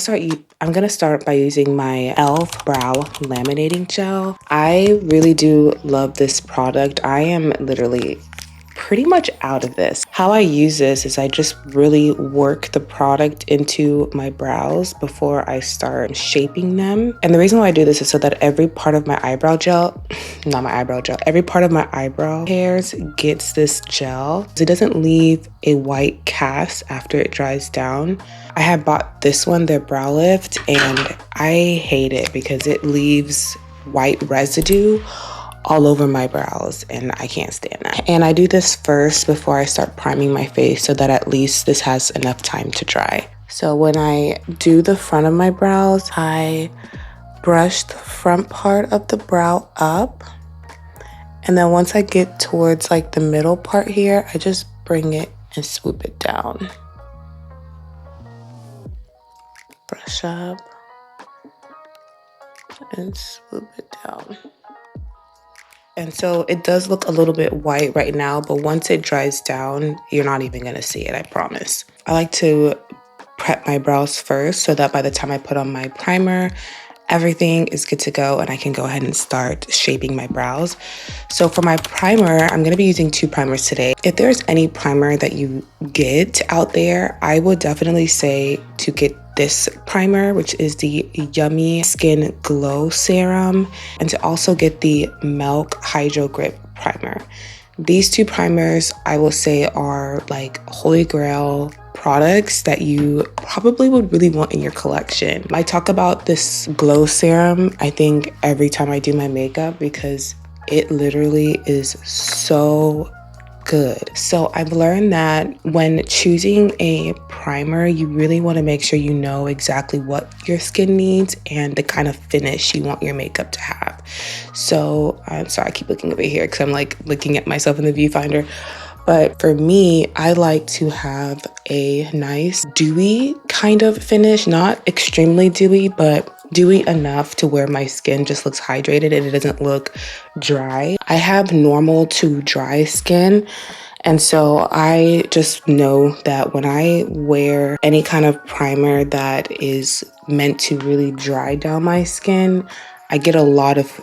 I'm gonna start by using my e.l.f. brow laminating gel. I really do love this product. I am literally pretty much out of this. How I use this is I just really work the product into my brows before I start shaping them. And the reason why I do this is so that every part of my eyebrow gel, every part of my eyebrow hairs gets this gel. It doesn't leave a white cast after it dries down. I have bought this one, their brow lift, and I hate it because it leaves white residue all over my brows and I can't stand that. And I do this first before I start priming my face so that at least this has enough time to dry. So when I do the front of my brows, I brush the front part of the brow up. And then once I get towards like the middle part here, I just bring it and swoop it down. Brush up and swoop it down. And so it does look a little bit white right now, but once it dries down, you're not even gonna see it, I promise. I like to prep my brows first so that by the time I put on my primer, everything is good to go and I can go ahead and start shaping my brows. So for my primer, I'm gonna be using 2 primers today. If there's any primer that you get out there, I would definitely say to get this primer, which is the Yummy Skin Glow Serum, and to also get the Milk Hydro Grip Primer. These 2 primers, I will say, are like holy grail products that you probably would really want in your collection. I talk about this glow serum, I think, every time I do my makeup because it literally is so good. So I've learned that when choosing a primer, you really want to make sure you know exactly what your skin needs and the kind of finish you want your makeup to have. So I'm sorry, I keep looking over here because I'm like looking at myself in the viewfinder. But for me, I like to have a nice dewy kind of finish, not extremely dewy, but dewy enough to where my skin just looks hydrated and it doesn't look dry. I have normal to dry skin. And so I just know that when I wear any kind of primer that is meant to really dry down my skin, I get a lot of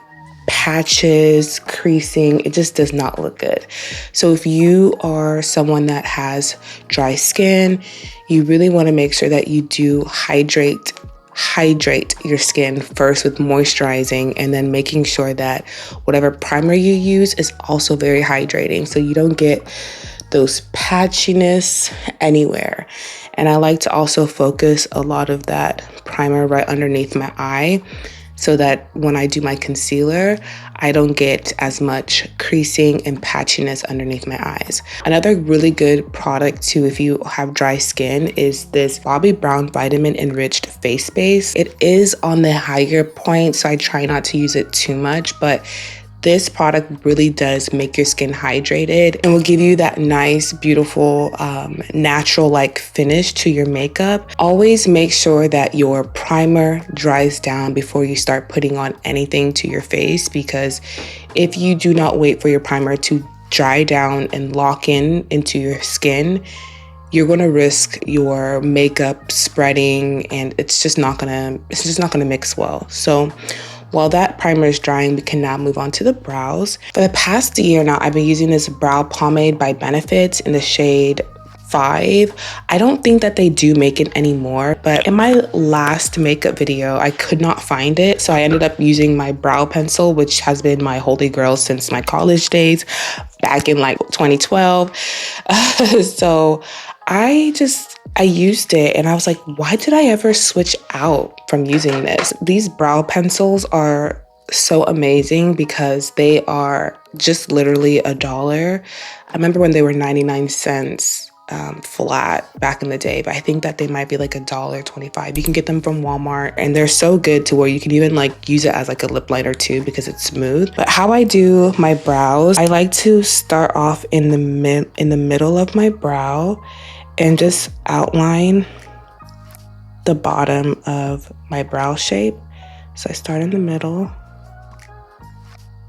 patches, creasing. It just does not look good. So if you are someone that has dry skin, you really want to make sure that you do hydrate your skin first with moisturizing, and then making sure that whatever primer you use is also very hydrating so you don't get those patchiness anywhere. And I like to also focus a lot of that primer right underneath my eye so that when I do my concealer, I don't get as much creasing and patchiness underneath my eyes. Another really good product too, if you have dry skin, is this Bobbi Brown Vitamin Enriched Face Base. It is on the higher point, so I try not to use it too much, but this product really does make your skin hydrated and will give you that nice, beautiful, natural-like finish to your makeup. Always make sure that your primer dries down before you start putting on anything to your face, because if you do not wait for your primer to dry down and lock in into your skin, you're going to risk your makeup spreading and it's just not going to mix well. So while that primer is drying, we can now move on to the brows. For the past year now, I've been using this brow pomade by Benefit in the shade 5. I don't think that they do make it anymore, but in my last makeup video, I could not find it. So I ended up using my brow pencil, which has been my holy grail since my college days back in like 2012. So I used it and I was like, why did I ever switch out from using this? These brow pencils are so amazing because they are just literally $1. I remember when they were 99 cents flat back in the day, but I think that they might be like $1.25. You can get them from Walmart and they're so good to where you can even like use it as like a lip liner too because it's smooth. But how I do my brows, I like to start off in the middle of my brow and just outline the bottom of my brow shape. So I start in the middle,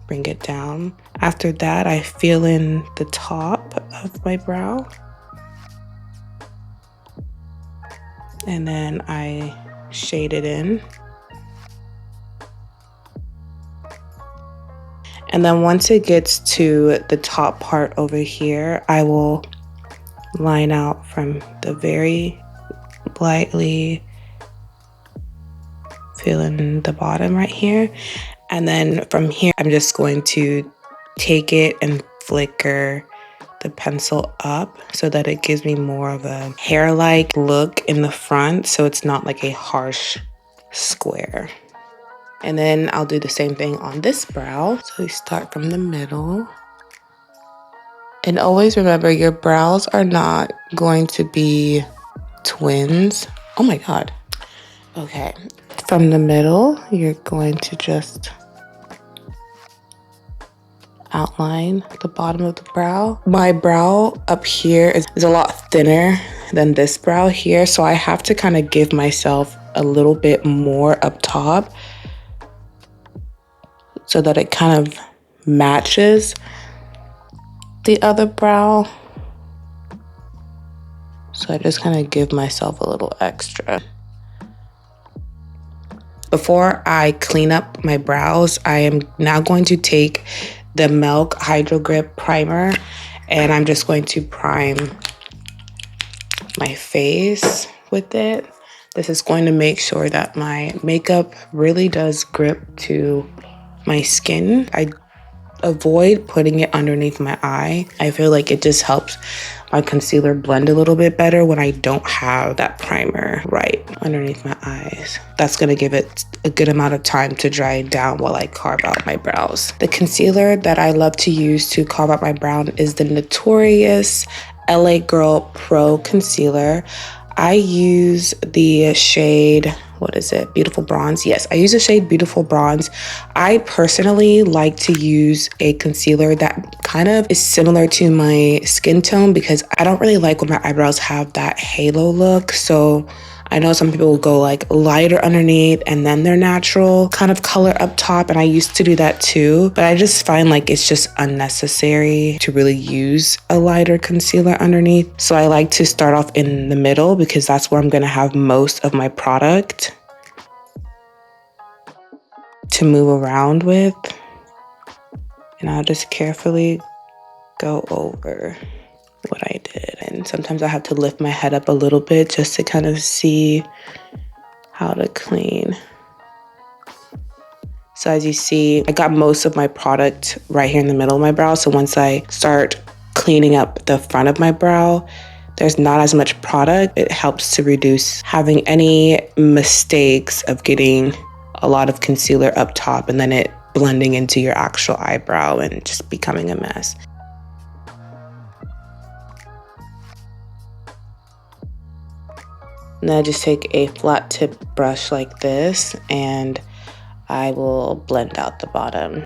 bring it down. After that, I fill in the top of my brow. And then I shade it in. And then once it gets to the top part over here, I will line out from the very lightly, feeling the bottom right here. And then from here, I'm just going to take it and flicker the pencil up so that it gives me more of a hair-like look in the front, so it's not like a harsh square. And then I'll do the same thing on this brow. So we start from the middle. And always remember, your brows are not going to be twins. Oh my God. Okay. From the middle, you're going to just outline the bottom of the brow. My brow up here is a lot thinner than this brow here, so I have to kind of give myself a little bit more up top so that it kind of matches the other brow. So I just kind of give myself a little extra. Before I clean up my brows, I am now going to take the Milk Hydro Grip Primer, and I'm just going to prime my face with it. This is going to make sure that my makeup really does grip to my skin. I avoid putting it underneath my eye. I feel like it just helps my concealer blend a little bit better when I don't have that primer right underneath my eyes. That's gonna give it a good amount of time to dry down while I carve out my brows. The concealer that I love to use to carve out my brow is the Notorious LA Girl Pro Concealer. I use the shade, what is it? Beautiful Bronze. Yes, I use the shade Beautiful Bronze. I personally like to use a concealer that kind of is similar to my skin tone because I don't really like when my eyebrows have that halo look. So I know some people will go like lighter underneath and then their natural kind of color up top. And I used to do that too, but I just find like it's just unnecessary to really use a lighter concealer underneath. So I like to start off in the middle because that's where I'm gonna have most of my product to move around with. And I'll just carefully go over what I did. And sometimes I have to lift my head up a little bit just to kind of see how to clean. So as you see, I got most of my product right here in the middle of my brow. So once I start cleaning up the front of my brow, there's not as much product. It helps to reduce having any mistakes of getting a lot of concealer up top and then it blending into your actual eyebrow and just becoming a mess. And then I just take a flat tip brush like this and I will blend out the bottom.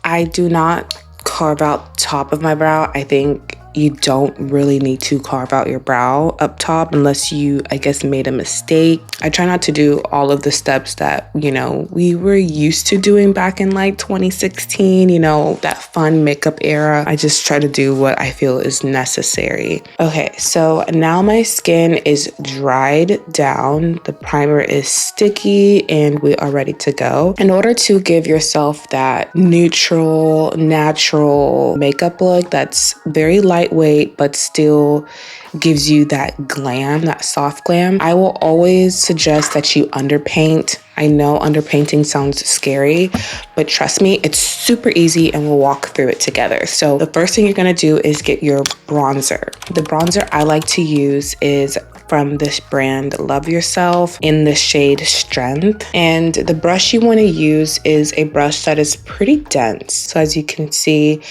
I do not carve out top of my brow. I think you don't really need to carve out your brow up top unless you, I guess, made a mistake. I try not to do all of the steps that, you know, we were used to doing back in like 2016, you know, that fun makeup era. I just try to do what I feel is necessary. Okay, so now my skin is dried down. The primer is sticky and we are ready to go. In order to give yourself that neutral, natural makeup look that's very lightweight but still gives you that glam, that soft glam, I will always suggest that you underpaint. I know underpainting sounds scary, but trust me, it's super easy and we'll walk through it together. So the first thing you're gonna do is get your bronzer. The bronzer I like to use is from this brand Love Yourself in the shade Strength. And the brush you wanna use is a brush that is pretty dense. So as you can see,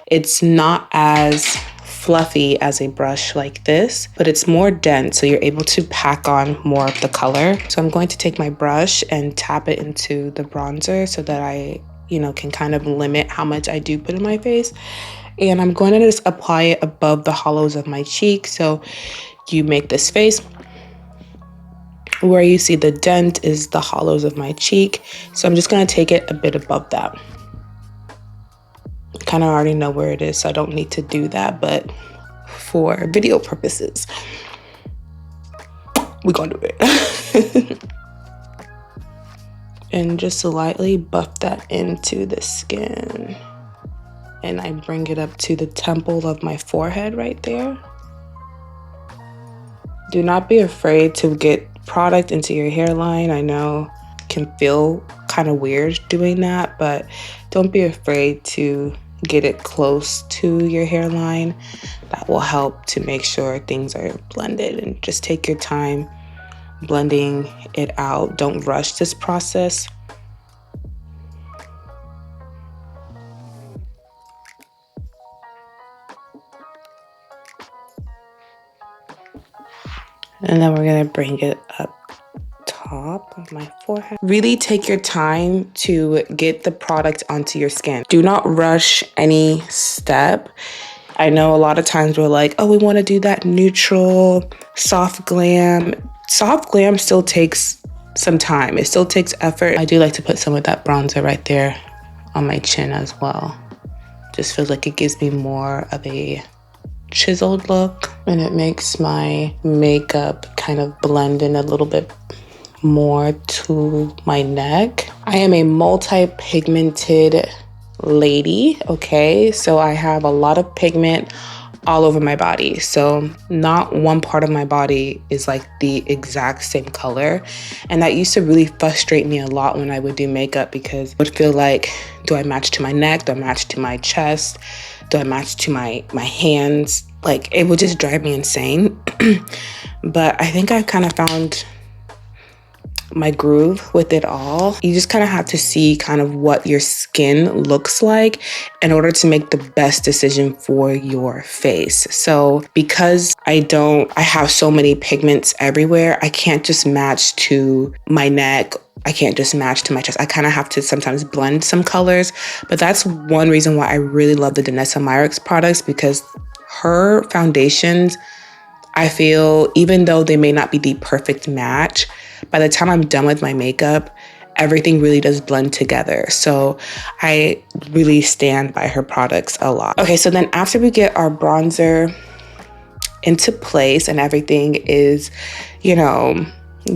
it's not as fluffy as a brush like this, but it's more dense, so you're able to pack on more of the color. So I'm going to take my brush and tap it into the bronzer so that I, you know, can kind of limit how much I do put in my face. And I'm going to just apply it above the hollows of my cheek. So you make this face. Where you see the dent is the hollows of my cheek. So I'm just going to take it a bit above that. Kind of already know where it is, so I don't need to do that, but for video purposes. We're gonna do it. And just lightly buff that into the skin. And I bring it up to the temple of my forehead right there. Do not be afraid to get product into your hairline. I know it can feel kind of weird doing that, but don't be afraid to get it close to your hairline. That will help to make sure things are blended, and just take your time blending it out. Don't rush this process. And then we're gonna bring it up top of my forehead. Really take your time to get the product onto your skin. Do not rush any step. I know a lot of times we're like, oh, we want to do that neutral, soft glam. Soft glam still takes some time. It still takes effort. I do like to put some of that bronzer right there on my chin as well. Just feels like it gives me more of a chiseled look, and it makes my makeup kind of blend in a little bit more to my neck. I am a multi-pigmented lady, okay? So I have a lot of pigment all over my body. So not one part of my body is like the exact same color. And that used to really frustrate me a lot when I would do makeup, because it would feel like, do I match to my neck? Do I match to my chest? Do I match to my hands? Like, it would just drive me insane. But I think I've kind of found my groove with it all. You just kind of have to see kind of what your skin looks like in order to make the best decision for your face. So because I have so many pigments everywhere, I can't just match to my neck. I can't just match to my chest. I kind of have to sometimes blend some colors. But that's one reason why I really love the Danessa Myricks products, because her foundations, I feel, even though they may not be the perfect match, by the time I'm done with my makeup, everything really does blend together. So I really stand by her products a lot. Okay, so then after we get our bronzer into place and everything is, you know,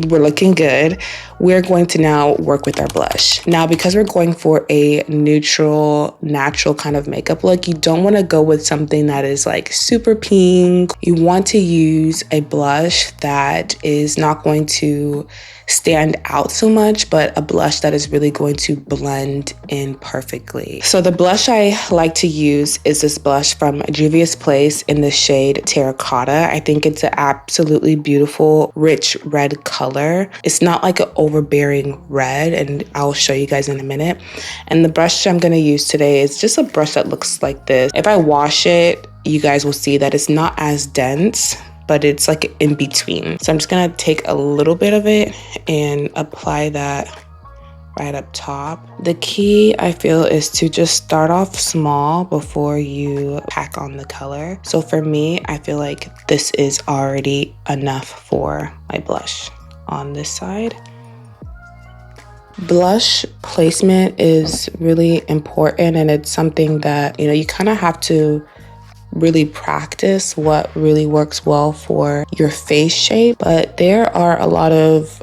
we're looking good, we're going to now work with our blush. Now, because we're going for a neutral, natural kind of makeup look, you don't want to go with something that is like super pink. You want to use a blush that is not going to stand out so much, but a blush that is really going to blend in perfectly. So the blush I like to use is this blush from Juvia's Place in the shade Terracotta. I think it's an absolutely beautiful, rich red color. It's not like an overbearing red, and I'll show you guys in a minute. And the brush I'm gonna use today is just a brush that looks like this. If I wash it, you guys will see that it's not as dense, but it's like in between. So I'm just gonna take a little bit of it and apply that right up top. The key, I feel, is to just start off small before you pack on the color. So for me, I feel like this is already enough for my blush on this side. Blush placement is really important, and it's something that, you know, you kind of have to really practice what really works well for your face shape. But there are a lot of,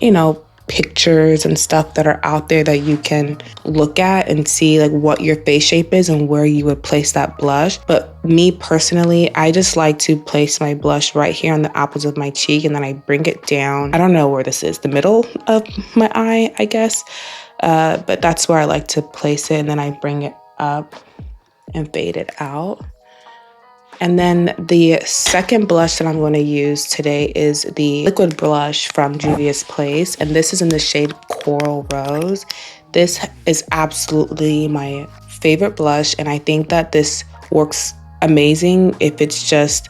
you know, pictures and stuff that are out there that you can look at and see like what your face shape is and where you would place that blush. But me personally, I just like to place my blush right here on the apples of my cheek, and then I bring it down. I don't know where this is, the middle of my eye, I guess. But that's where I like to place it, and then I bring it up and fade it out. And then the second blush that I'm going to use today is the liquid blush from Juvia's Place. And this is in the shade Coral Rose. This is absolutely my favorite blush. And I think that this works amazing if it's just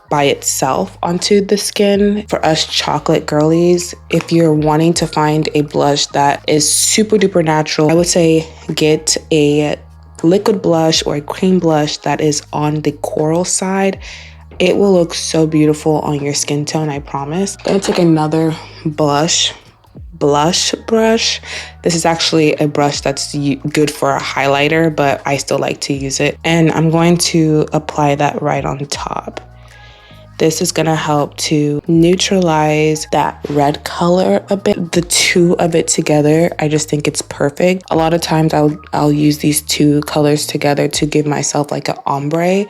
by itself onto the skin. For us chocolate girlies, if you're wanting to find a blush that is super duper natural, I would say get a liquid blush or a cream blush that is on the coral side. It will look so beautiful on your skin tone, I promise. I'm gonna take another blush brush. This is actually a brush that's good for a highlighter, but I still like to use it. And I'm going to apply that right on top. This is gonna help to neutralize that red color a bit. The two of it together, I just think it's perfect. A lot of times I'll use these two colors together to give myself like an ombre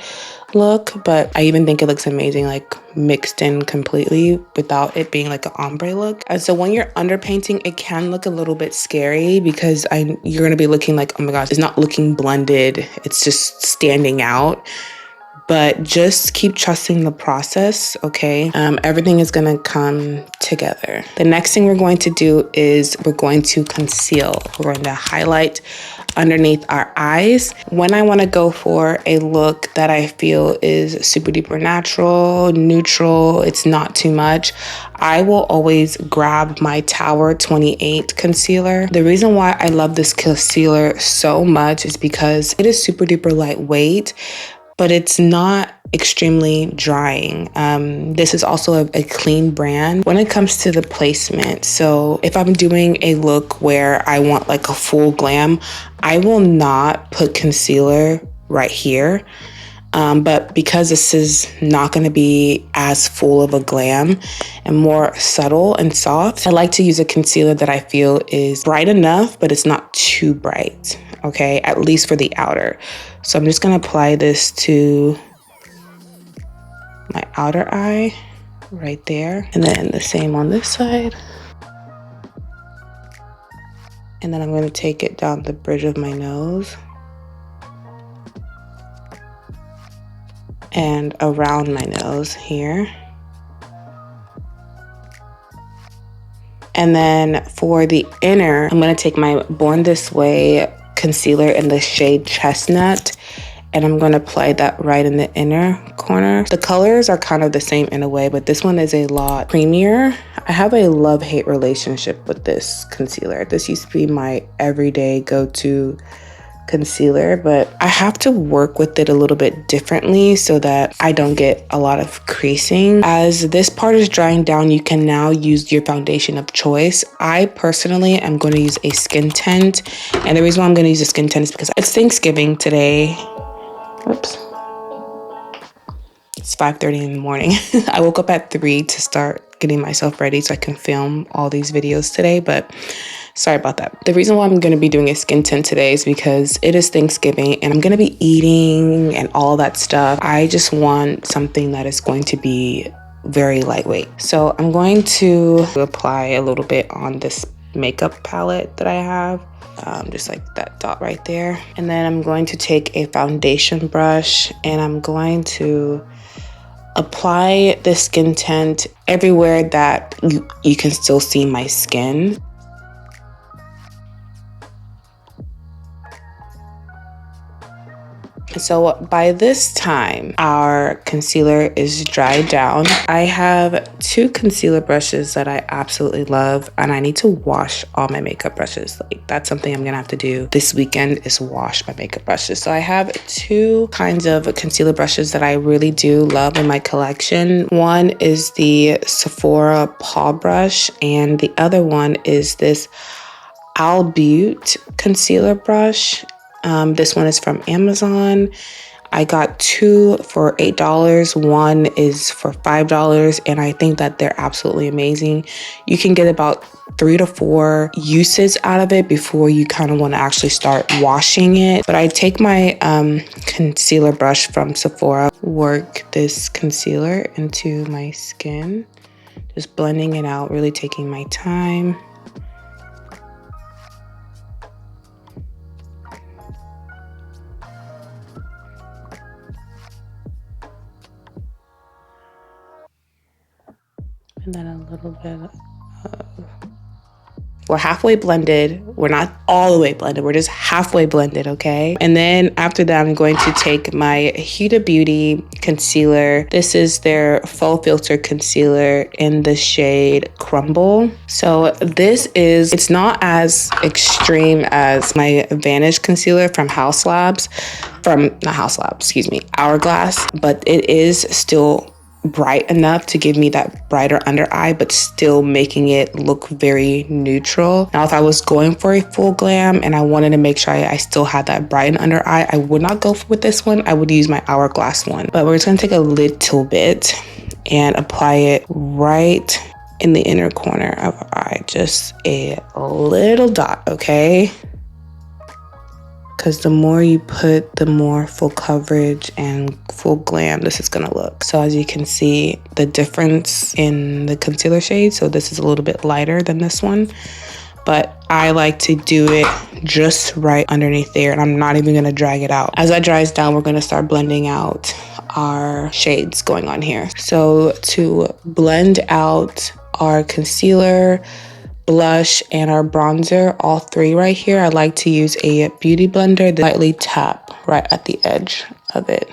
look, but I even think it looks amazing like mixed in completely without it being like an ombre look. And so when you're underpainting, it can look a little bit scary because you're gonna be looking like, oh my gosh, it's not looking blended, it's just standing out. But just keep trusting the process, okay? Everything is gonna come together. The next thing we're going to do is we're going to conceal. We're going to highlight underneath our eyes. When I wanna go for a look that I feel is super duper natural, neutral, it's not too much, I will always grab my Tower 28 concealer. The reason why I love this concealer so much is because it is super duper lightweight, but it's not extremely drying. This is also a clean brand when it comes to the placement. So if I'm doing a look where I want like a full glam, I will not put concealer right here. But because this is not going to be as full of a glam and more subtle and soft, I like to use a concealer that I feel is bright enough, but it's not too bright, okay? At least for the outer. So I'm just going to apply this to my outer eye right there. And then the same on this side. And then I'm going to take it down the bridge of my nose and around my nose here. And then for the inner, I'm going to take my Born This Way concealer in the shade Chestnut, and I'm going to apply that right in the inner corner. The colors are kind of the same in a way, but this one is a lot creamier. I have a love-hate relationship with this concealer. This used to be my everyday go-to concealer, but I have to work with it a little bit differently so that I don't get a lot of creasing. As this part is drying down, you can now use your foundation of choice. I personally am going to use a skin tint, and the reason why I'm going to use a skin tint is because it's Thanksgiving today. Oops. It's 5:30 in the morning. I woke up at 3 to start getting myself ready so I can film all these videos today, but sorry about that. The reason why I'm going to be doing a skin tint today is because it is Thanksgiving and I'm going to be eating and all that stuff. I just want something that is going to be very lightweight. So I'm going to apply a little bit on this makeup palette that I have. Just like that dot right there. And then I'm going to take a foundation brush and I'm going to apply the skin tint everywhere that you can still see my skin. So by this time, our concealer is dried down. I have two concealer brushes that I absolutely love, and I need to wash all my makeup brushes. Like, that's something I'm gonna have to do this weekend, is wash my makeup brushes. So I have two kinds of concealer brushes that I really do love in my collection. One is the Sephora Paw Brush, and the other one is this Albute concealer brush. This one is from Amazon. I got two for $8. One is for $5, and I think that they're absolutely amazing. You can get about 3 to 4 uses out of it before you kind of want to actually start washing it. But I take my concealer brush from Sephora, work this concealer into my skin, just blending it out, really taking my time. And then a little bit of... We're halfway blended. We're not all the way blended. We're just halfway blended, okay? And then after that, I'm going to take my Huda Beauty concealer. This is their Faux Filter Concealer in the shade Crumble. So this is, it's not as extreme as my Vanish concealer from Hourglass, but it is still bright enough to give me that brighter under eye, but still making it look very neutral. Now, if I was going for a full glam and I wanted to make sure I still had that brightened under eye, I would not go with this one. I would use my Hourglass one. But we're just gonna take a little bit and apply it right in the inner corner of our eye. Just a little dot, okay? Because the more you put, the more full coverage and full glam this is gonna look. So as you can see, the difference in the concealer shade. So this is a little bit lighter than this one, but I like to do it just right underneath there, and I'm not even gonna drag it out. As that dries down, we're gonna start blending out our shades going on here. So to blend out our concealer, blush, and our bronzer, all three right here, I like to use a beauty blender to lightly tap right at the edge of it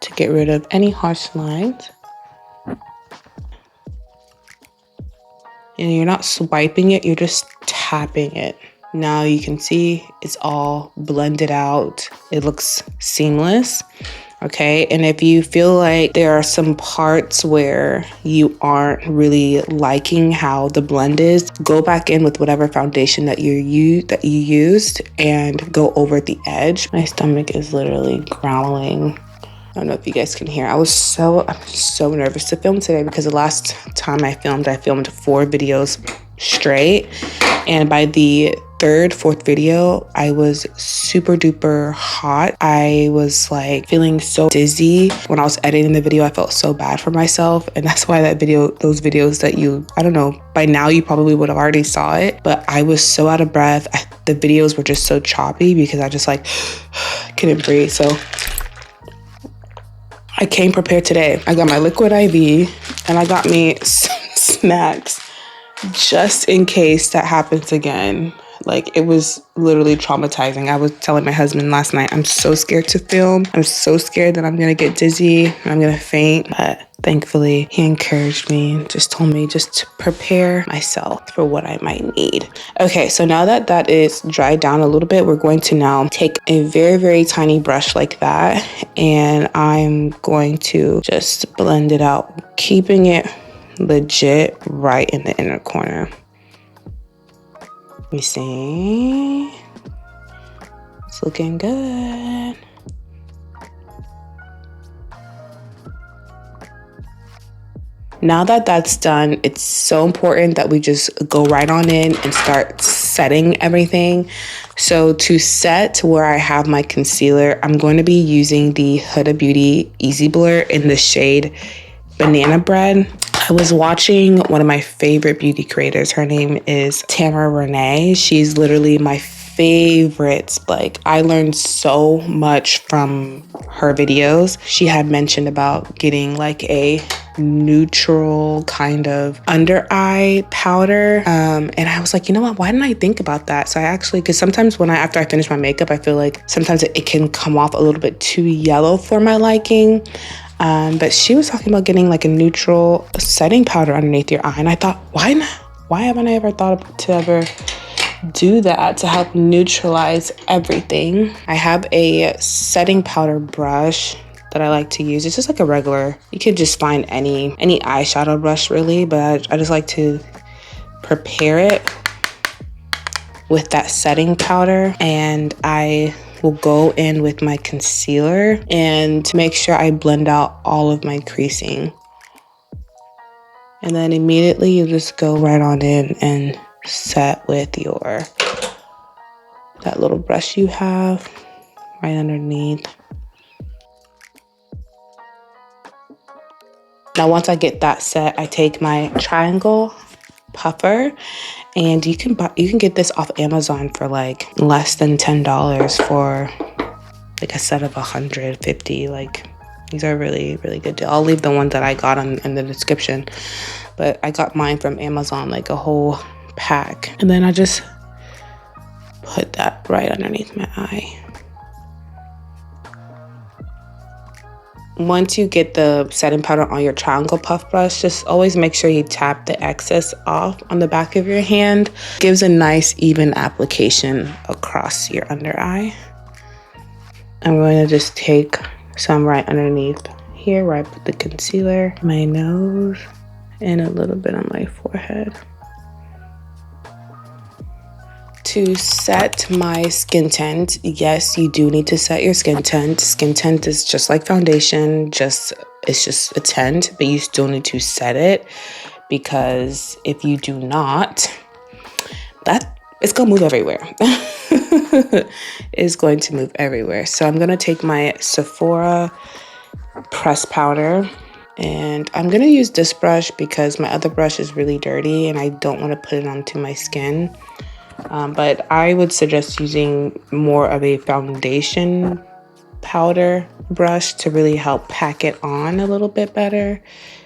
to get rid of any harsh lines. And you're not swiping it, you're just tapping it. Now you can see it's all blended out. It looks seamless. Okay, and if you feel like there are some parts where you aren't really liking how the blend is, go back in with whatever foundation that you used and go over the edge. My stomach is literally growling. I don't know if you guys can hear. I'm so nervous to film today because the last time I filmed 4 videos straight, and by the fourth video, I was super duper hot. I was like feeling so dizzy. When I was editing the video, I felt so bad for myself. And that's why those videos that I don't know, by now you probably would have already saw it, but I was so out of breath. The videos were just so choppy because I just like couldn't breathe. So I came prepared today. I got my liquid IV and I got me some snacks just in case that happens again. Like, it was literally traumatizing. I was telling my husband last night, I'm so scared to film. I'm so scared that I'm gonna get dizzy and I'm gonna faint. But thankfully, he encouraged me and just told me just to prepare myself for what I might need. Okay, so now that that is dried down a little bit, we're going to now take a very, very tiny brush like that, and I'm going to just blend it out, keeping it legit right in the inner corner. You see? It's looking good. Now that that's done, it's so important that we just go right on in and start setting everything. So to set where I have my concealer, I'm going to be using the Huda Beauty Easy Blur in the shade Banana Bread. I was watching one of my favorite beauty creators. Her name is Tamara Renee. She's literally my favorite. Like, I learned so much from her videos. She had mentioned about getting like a neutral kind of under eye powder. And I was like, you know what? Why didn't I think about that? So I actually, because sometimes after I finish my makeup, I feel like sometimes it can come off a little bit too yellow for my liking. But she was talking about getting like a neutral setting powder underneath your eye. And I thought, why not? Why haven't I ever thought to ever do that to help neutralize everything? I have a setting powder brush that I like to use. It's just like a regular, you could just find any eyeshadow brush really, but I just like to prepare it with that setting powder, and I will go in with my concealer and make sure I blend out all of my creasing. And then immediately you just go right on in and set with that little brush you have right underneath. Now once I get that set, I take my triangle puffer, and you can get this off Amazon for like less than $10 for like a set of 150. Like, these are really, really good deal. I'll leave the one that I got in the description, but I got mine from Amazon, like a whole pack. And then I just put that right underneath my eye. Once you get the setting powder on your triangle puff brush, just always make sure you tap the excess off on the back of your hand. It gives a nice even application across your under eye. I'm going to just take some right underneath here where I put the concealer, my nose, and a little bit on my forehead. To set my skin tint, yes, you do need to set your skin tint. Skin tint is just like foundation, just it's just a tint, but you still need to set it, because if you do not, that it's gonna move everywhere. It's going to move everywhere. So I'm gonna take my Sephora press powder, and I'm gonna use this brush because my other brush is really dirty and I don't want to put it onto my skin. But I would suggest using more of a foundation powder brush to really help pack it on a little bit better,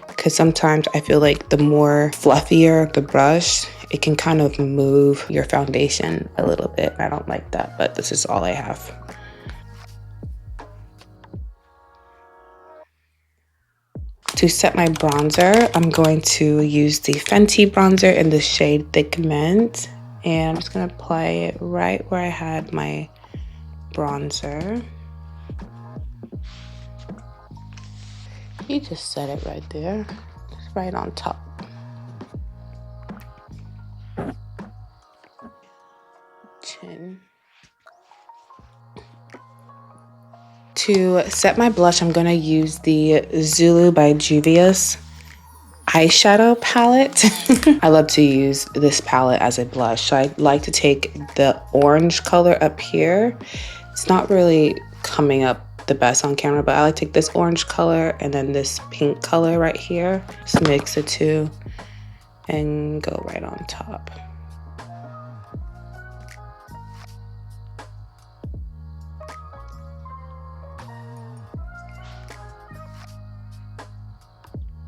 because sometimes I feel like the more fluffier the brush, it can kind of move your foundation a little bit. I don't like that, but this is all I have. To set my bronzer, I'm going to use the Fenty bronzer in the shade Thick Mint, and I'm just gonna apply it right where I had my bronzer. You just set it right there, just right on top. Chin. To set my blush, I'm going to use the Zulu by Juvia's eyeshadow palette. I love to use this palette as a blush. So I like to take the orange color up here. It's not really coming up the best on camera, but I like to take this orange color and then this pink color right here. Just mix the two and go right on top.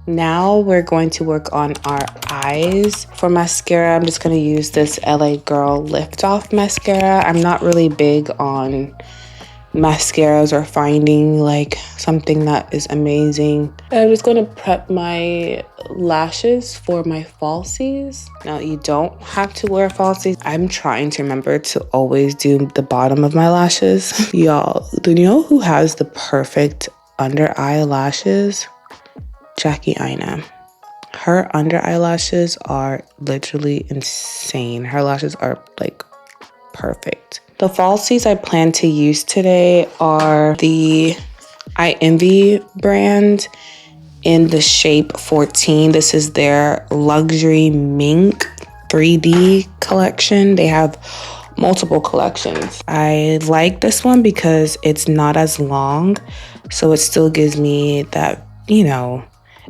Now we're going to work on our eyes. For mascara, I'm just going to use this LA Girl Lift Off mascara. I'm not really big on mascaras or finding like something that is amazing. I'm just going to prep my lashes for my falsies. Now, you don't have to wear falsies. I'm trying to remember to always do the bottom of my lashes. Y'all, do you know who has the perfect under eye lashes? Jackie Aina. Her under eyelashes are literally insane. Her lashes are like perfect. The falsies I plan to use today are the I Envy brand in the shape 14. This is their luxury mink 3D collection. They have multiple collections. I like this one because it's not as long, so it still gives me that, you know,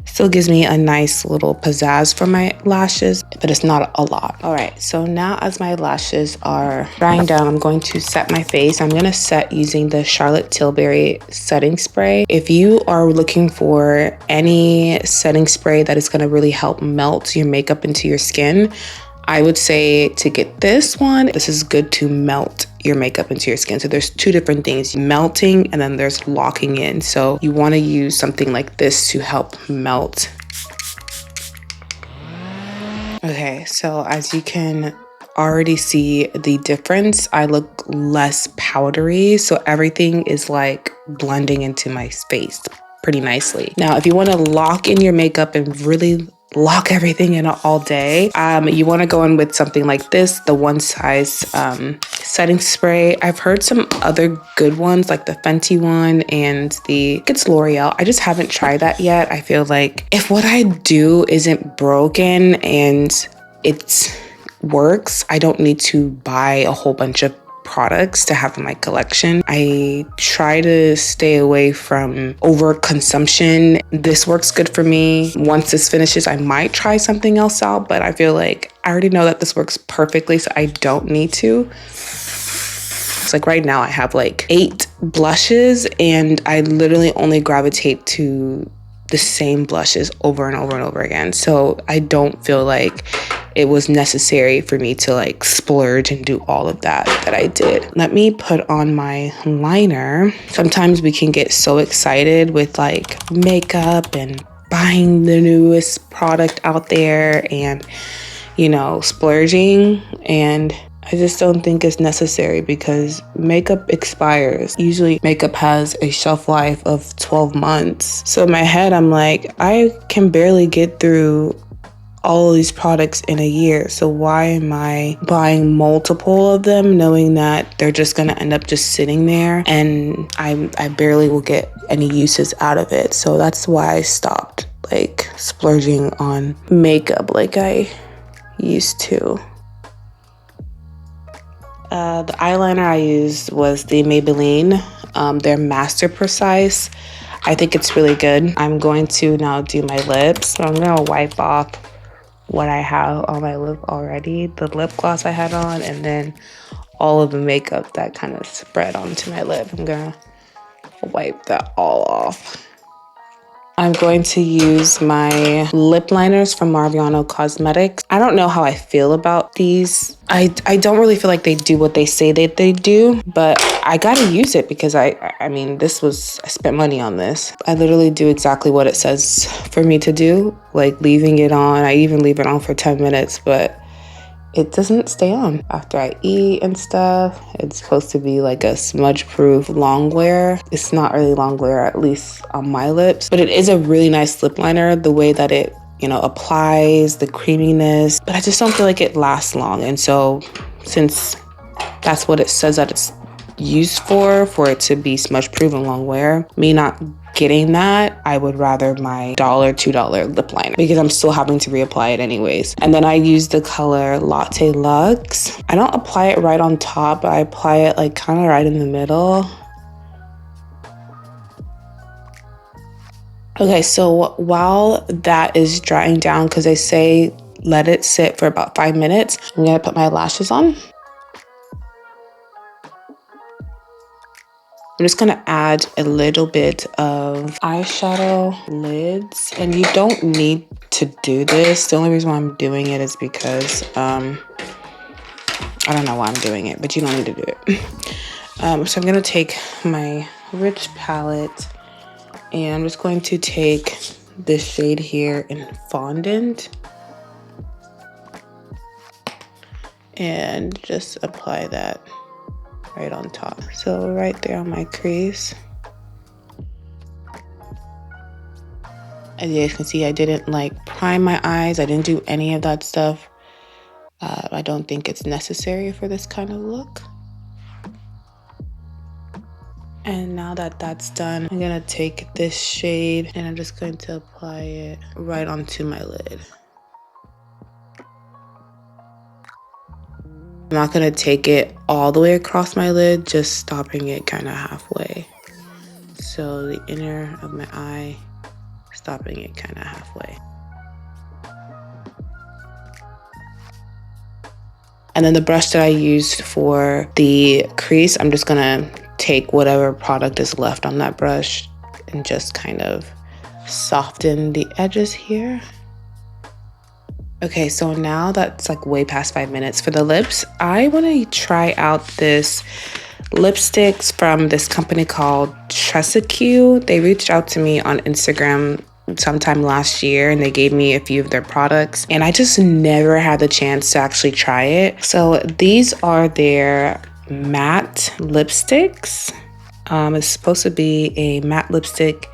still gives me a nice little pizzazz for my lashes, but it's not a lot. All right, so now as my lashes are drying down, I'm going to set my face. I'm gonna set using the Charlotte Tilbury setting spray. If you are looking for any setting spray that is gonna really help melt your makeup into your skin, I would say to get this one. This is good to melt your makeup into your skin. So there's two different things, melting and then there's locking in. So you want to use something like this to help melt. Okay, so as you can already see the difference, I look less powdery. So everything is like blending into my face pretty nicely. Now, if you want to lock in your makeup and really lock everything in all day, you want to go in with something like this, the One Size setting spray. I've heard some other good ones like the Fenty one and it's L'Oreal. I just haven't tried that yet. I feel like if what I do isn't broken and it works, I don't need to buy a whole bunch of products to have in my collection. I try to stay away from overconsumption. This works good for me. Once this finishes, I might try something else out, but I feel like I already know that this works perfectly, so I don't need to. It's like right now I have like 8 blushes and I literally only gravitate to the same blushes over and over and over again. So I don't feel like it was necessary for me to like splurge and do all of that I did. Let me put on my liner. Sometimes we can get so excited with like makeup and buying the newest product out there and, you know, splurging, and I just don't think it's necessary because makeup expires. Usually makeup has a shelf life of 12 months. So in my head, I'm like, I can barely get through all of these products in a year. So why am I buying multiple of them knowing that they're just gonna end up just sitting there and I barely will get any uses out of it. So that's why I stopped like splurging on makeup like I used to. The eyeliner I used was the Maybelline, their Master Precise. I think it's really good. I'm going to now do my lips. So I'm gonna wipe off what I have on my lip already, the lip gloss I had on, and then all of the makeup that kind of spread onto my lip. I'm gonna wipe that all off. I'm going to use my lip liners from Marviano Cosmetics. I don't know how I feel about these. I don't really feel like they do what they say that they do, but I gotta use it because I mean, I spent money on this. I literally do exactly what it says for me to do, like leaving it on. I even leave it on for 10 minutes, but it doesn't stay on after I eat and stuff. It's supposed to be like a smudge-proof long wear. It's not really long wear, at least on my lips, but it is a really nice lip liner, the way that it, you know, applies, the creaminess, but I just don't feel like it lasts long. And so since that's what it says that it's used for it to be smudge-proof and long wear, me not getting that, I would rather my $2 lip liner because I'm still having to reapply it anyways. And then I use the color Latte Luxe. I don't apply it right on top, but I apply it like kind of right in the middle. Okay, so while that is drying down, because they say let it sit for about 5 minutes, I'm gonna put my lashes on. I'm just gonna add a little bit of eyeshadow lids, and you don't need to do this. The only reason why I'm doing it is because I don't know why I'm doing it, but you don't need to do it. So I'm gonna take my Rich palette, and I'm just going to take this shade here in Fondant and just apply that right on top. So right there on my crease. As you guys can see, I didn't like prime my eyes. I didn't do any of that stuff. I don't think it's necessary for this kind of look. And now that that's done, I'm gonna take this shade and I'm just going to apply it right onto my lid. I'm not gonna take it all the way across my lid, just stopping it kind of halfway. So the inner of my eye, stopping it kind of halfway. And then the brush that I used for the crease, I'm just gonna take whatever product is left on that brush and just kind of soften the edges here. Okay, so now that's like way past 5 minutes. For the lips, I want to try out this lipsticks from this company called Tresecue. They reached out to me on Instagram sometime last year and they gave me a few of their products and I just never had the chance to actually try it. So these are their matte lipsticks. It's supposed to be a matte lipstick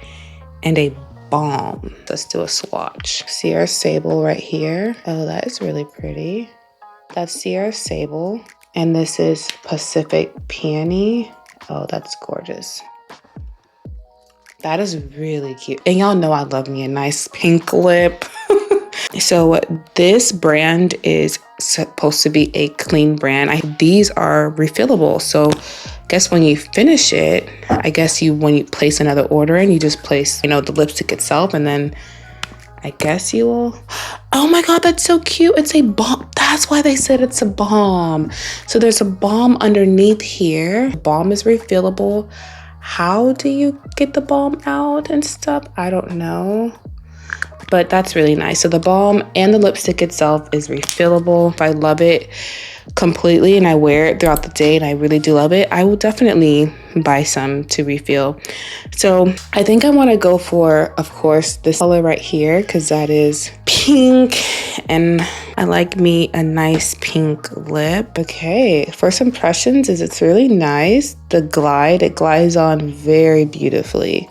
and a balm. Let's do a swatch. Sierra Sable right here. Oh, that is really pretty. That's Sierra Sable. And this is Pacific Peony. Oh, that's gorgeous. That is really cute. And y'all know I love me a nice pink lip. So this brand is supposed to be a clean brand. These are refillable. So I guess when you finish it, I guess when you place another order in, you just place, you know, the lipstick itself and then I guess you will. Oh my God, that's so cute. It's a balm. That's why they said it's a balm. So there's a balm underneath here. The balm is refillable. How do you get the balm out and stuff? I don't know. But that's really nice. So the balm and the lipstick itself is refillable. If I love it completely and I wear it throughout the day and I really do love it, I will definitely buy some to refill. So I think I want to go for, of course, this color right here because that is pink and I like me a nice pink lip. Okay, first impressions is it's really nice. It glides on very beautifully.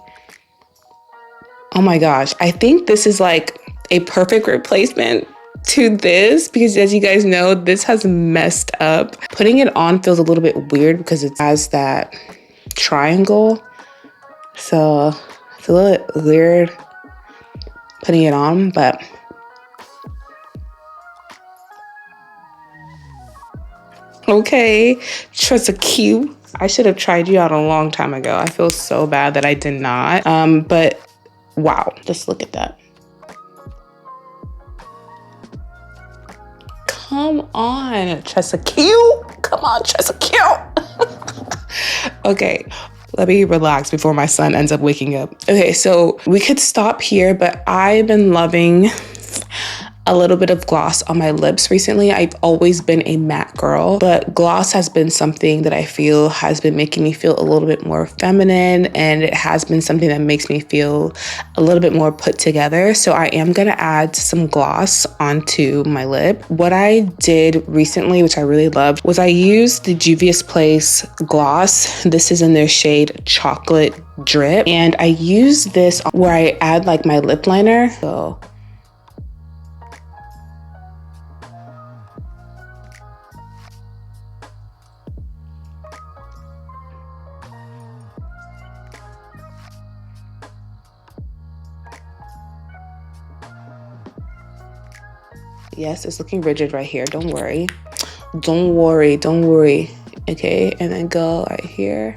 Oh my gosh, I think this is like a perfect replacement to this because, as you guys know, this has messed up. Putting it on feels a little bit weird because it has that triangle. So it's a little bit weird putting it on, but okay. Trust a cue. I should have tried you out a long time ago. I feel so bad that I did not. But wow, just look at that. Come on, trust a cue. Come on, trust a cue. Okay. Let me relax before my son ends up waking up. Okay, so we could stop here, but I've been loving a little bit of gloss on my lips recently. I've always been a matte girl, but gloss has been something that I feel has been making me feel a little bit more feminine, and it has been something that makes me feel a little bit more put together. So I am gonna add some gloss onto my lip. What I did recently, which I really loved, was I used the Juvia's Place gloss. This is in their shade Chocolate Drip, and I use this where I add like my lip liner. So yes, it's looking rigid right here. Don't worry. Don't worry. Don't worry. Okay, and then go right here.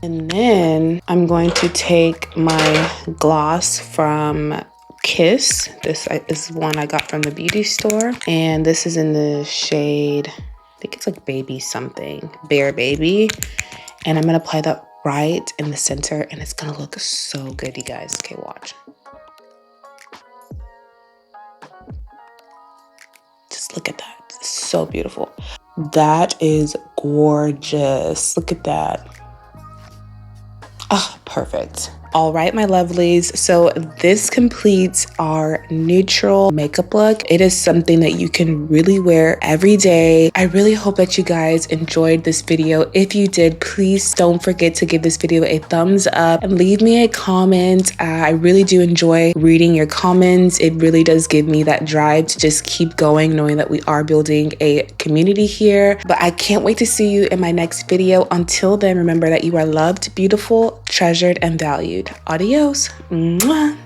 And then I'm going to take my gloss from Kiss. This is one I got from the beauty store. And this is in the shade, I think it's like baby something, Bear Baby. And I'm gonna apply that right in the center, and it's gonna look so good, you guys. Okay, watch. Just look at that. It's so beautiful. That is gorgeous. Look at that. Ah, perfect. All right, my lovelies. So this completes our neutral makeup look. It is something that you can really wear every day. I really hope that you guys enjoyed this video. If you did, please don't forget to give this video a thumbs up and leave me a comment. I really do enjoy reading your comments. It really does give me that drive to just keep going, knowing that we are building a community here. But I can't wait to see you in my next video. Until then, remember that you are loved, beautiful, treasured, and valued. Adios. Mwah.